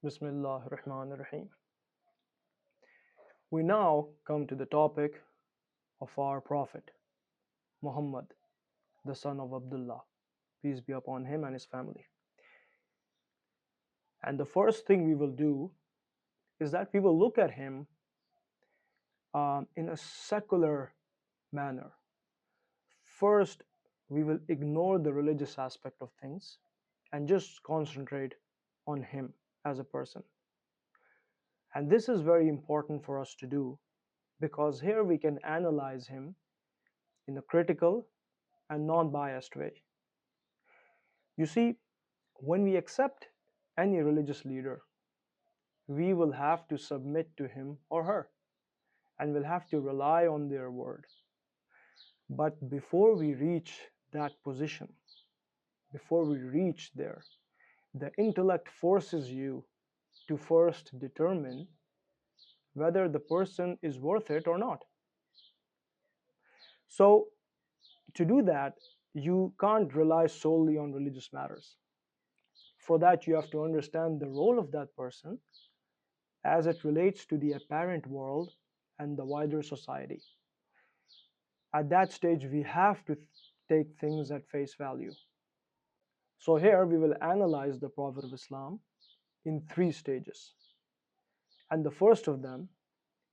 Bismillah ar-Rahman ar-Rahim. We now come to the topic of our Prophet, Muhammad, the son of Abdullah, peace be upon him and his family. And the first thing we will do is that we will look at him in a secular manner. First, we will ignore the religious aspect of things and just concentrate on him as a person. And this is very important for us to do because here we can analyze him in a critical and non-biased way. You see, when we accept any religious leader, we will have to submit to him or her and will have to rely on their word. But before we reach that position, before we reach there, the intellect forces you to first determine whether the person is worth it or not. So, to do that, you can't rely solely on religious matters. For that, you have to understand the role of that person as it relates to the apparent world and the wider society. At that stage, we have to take things at face value. So, here we will analyze the Prophet of Islam in three stages. And the first of them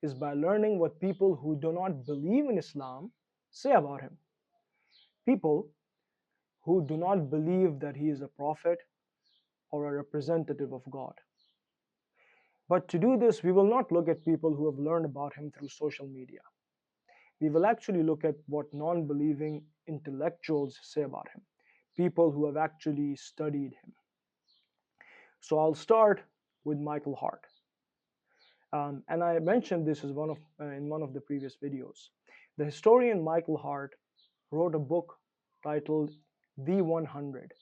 is by learning what people who do not believe in Islam say about him. People who do not believe that he is a prophet or a representative of God. But to do this, we will not look at people who have learned about him through social media. We will actually look at what non-believing intellectuals say about him, people who have actually studied him. So I'll start with Michael Hart. And I mentioned this as in one of the previous videos. The historian Michael Hart wrote a book titled The 100,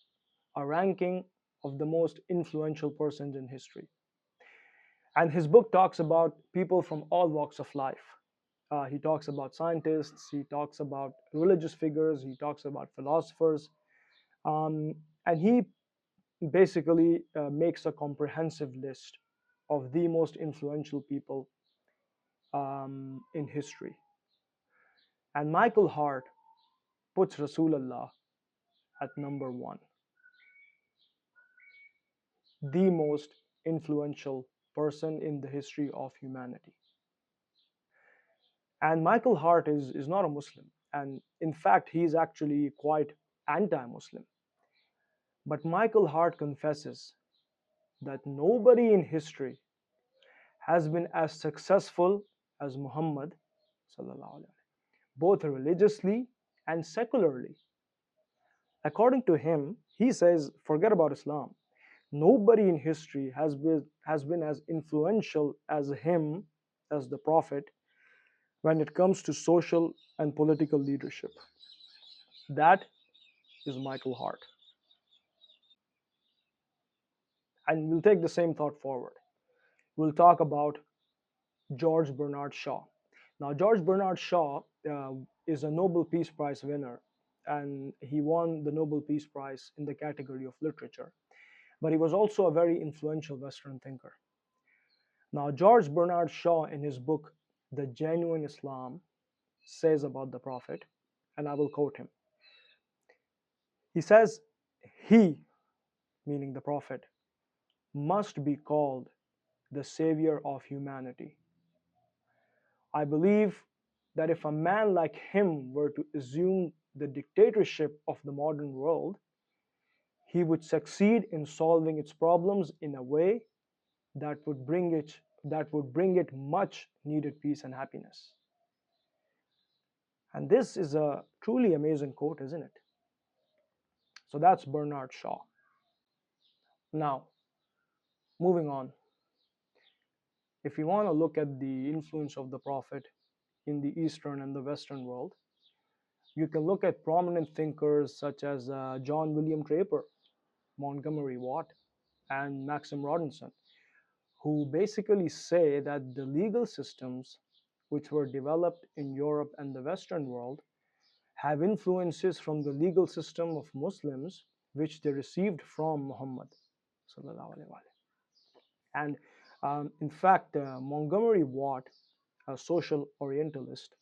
a ranking of the most influential persons in history. And his book talks about people from all walks of life. He talks about scientists, he talks about religious figures, he talks about philosophers, and he basically makes a comprehensive list of the most influential people in history. And Michael Hart puts Rasulullah at number one, the most influential person in the history of humanity. And Michael Hart is not a Muslim. And in fact, he is actually quite anti-Muslim. But Michael Hart confesses that nobody in history has been as successful as Muhammad, both religiously and secularly. According to him, he says, forget about Islam. Nobody in history has been as influential as him, as the Prophet, when it comes to social and political leadership. That is Michael Hart. And we'll take the same thought forward. We'll talk about George Bernard Shaw. Now, George Bernard Shaw is a Nobel Peace Prize winner, and he won the Nobel Peace Prize in the category of literature. But he was also a very influential Western thinker. Now, George Bernard Shaw, in his book, The Genuine Islam, says about the Prophet, and I will quote him. He says, he, meaning the Prophet, must be called the savior of humanity. I believe that if a man like him were to assume the dictatorship of the modern world, he would succeed in solving its problems in a way that would bring it much needed peace and happiness. And this is a truly amazing quote, isn't it? So that's Bernard Shaw. Now, moving on. If you want to look at the influence of the Prophet in the Eastern and the Western world, you can look at prominent thinkers such as John William Draper, Montgomery Watt, and Maxim Rodinson, who basically say that the legal systems which were developed in Europe and the Western world have influences from the legal system of Muslims which they received from Muhammad. And in fact, Montgomery Watt, a social orientalist,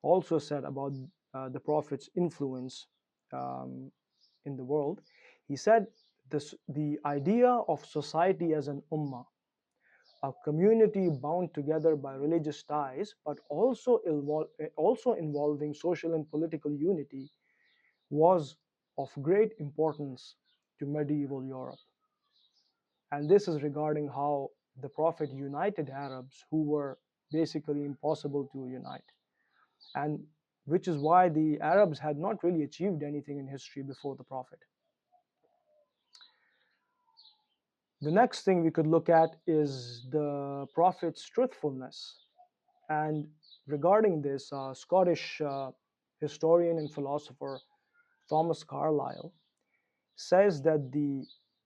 also said about the Prophet's influence um, in the world. He said the idea of society as an ummah, a community bound together by religious ties, but also involving social and political unity, was of great importance to medieval Europe. And this is regarding how the Prophet united Arabs who were basically impossible to unite. And which is why the Arabs had not really achieved anything in history before the Prophet. The next thing we could look at is the Prophet's truthfulness. And regarding this, Scottish historian and philosopher Thomas Carlyle says that the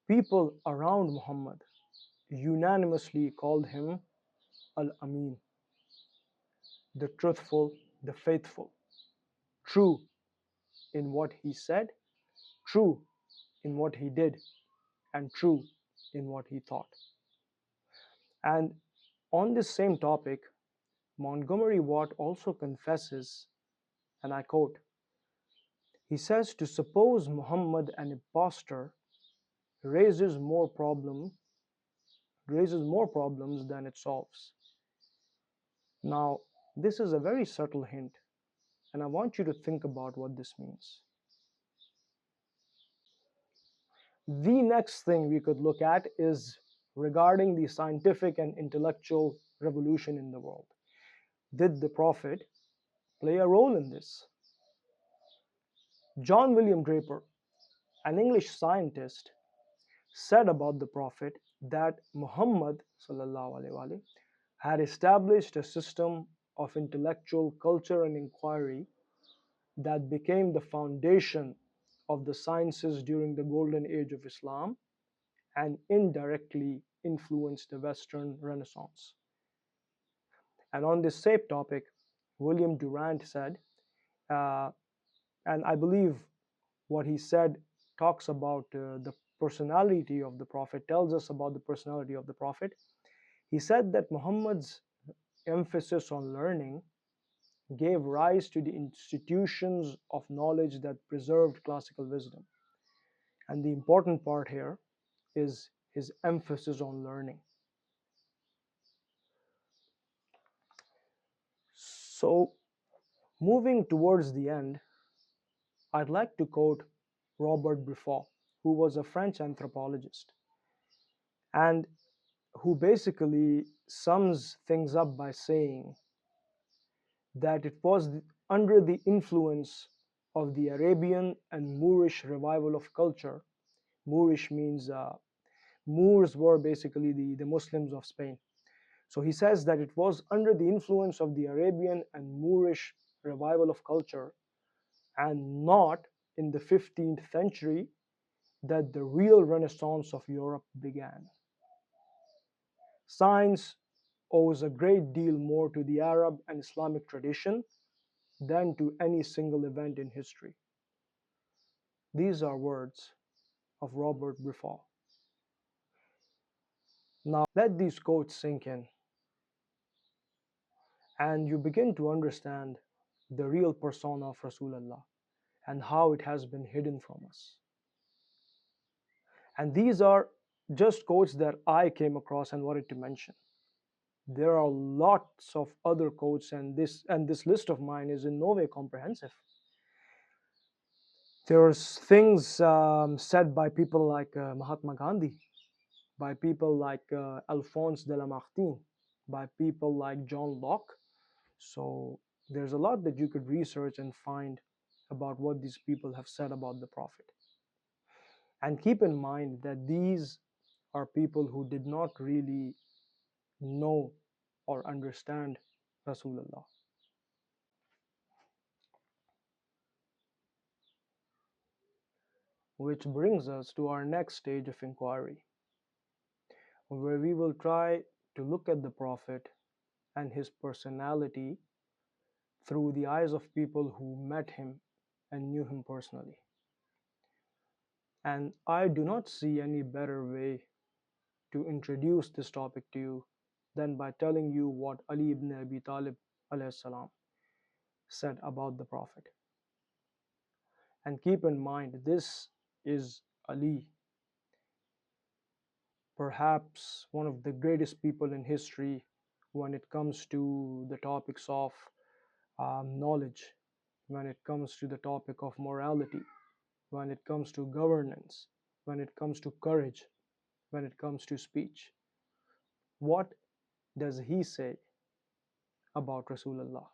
people around Muhammad unanimously called him Al Amin, the truthful, the faithful, true in what he said, true in what he did, and true in what he thought. And on this same topic, Montgomery Watt also confesses, and I quote, he says, to suppose Muhammad an impostor raises more problem raises more problems than it solves. Now, this is a very subtle hint, and I want you to think about what this means. The next thing we could look at is regarding the scientific and intellectual revolution in the world. Did the Prophet play a role in this? John William Draper, an English scientist, said about the Prophet that Muhammad had established a system of intellectual culture and inquiry that became the foundation of the sciences during the golden age of Islam and indirectly influenced the Western Renaissance. And on this same topic, William Durant said, uh, and I believe what he said talks about the personality of the Prophet, tells us about the personality of the Prophet. He said that Muhammad's emphasis on learning gave rise to the institutions of knowledge that preserved classical wisdom. And the important part here is his emphasis on learning. So, moving towards the end, I'd like to quote Robert Briffaut, who was a French anthropologist and who basically sums things up by saying that it was under the influence of the Arabian and Moorish revival of culture. Moorish means Moors were basically the Muslims of Spain. So he says that it was under the influence of the Arabian and Moorish revival of culture and not in the 15th century that the real renaissance of Europe began. Science owes a great deal more to the Arab and Islamic tradition than to any single event in history. These are words of Robert Briffaut. Now, let these quotes sink in, and you begin to understand the real persona of Rasulullah and how it has been hidden from us. And these are just quotes that I came across and wanted to mention. There are lots of other quotes, and this list of mine is in no way comprehensive. There's things said by people like Mahatma Gandhi, by people like Alphonse de Lamartine, by people like John Locke. So there's a lot that you could research and find about what these people have said about the Prophet. And keep in mind that these are people who did not really know or understand Rasulullah. Which brings us to our next stage of inquiry, where we will try to look at the Prophet and his personality through the eyes of people who met him and knew him personally. And I do not see any better way to introduce this topic to you than by telling you what Ali ibn Abi Talib alayhi salam said about the Prophet. And keep in mind, this is Ali, perhaps one of the greatest people in history when it comes to the topics of knowledge, when it comes to the topic of morality, when it comes to governance, when it comes to courage, when it comes to speech. What does he say about Rasulullah?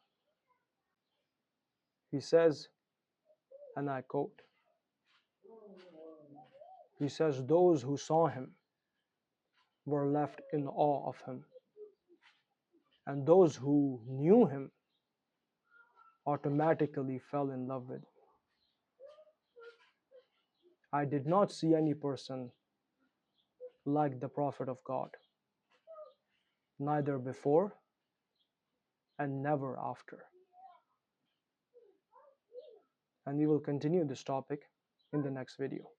He says, and I quote, he says, "Those who saw him were left in awe of him, and those who knew him automatically fell in love with him. I did not see any person like the Prophet of God, neither before and never after." And we will continue this topic in the next video.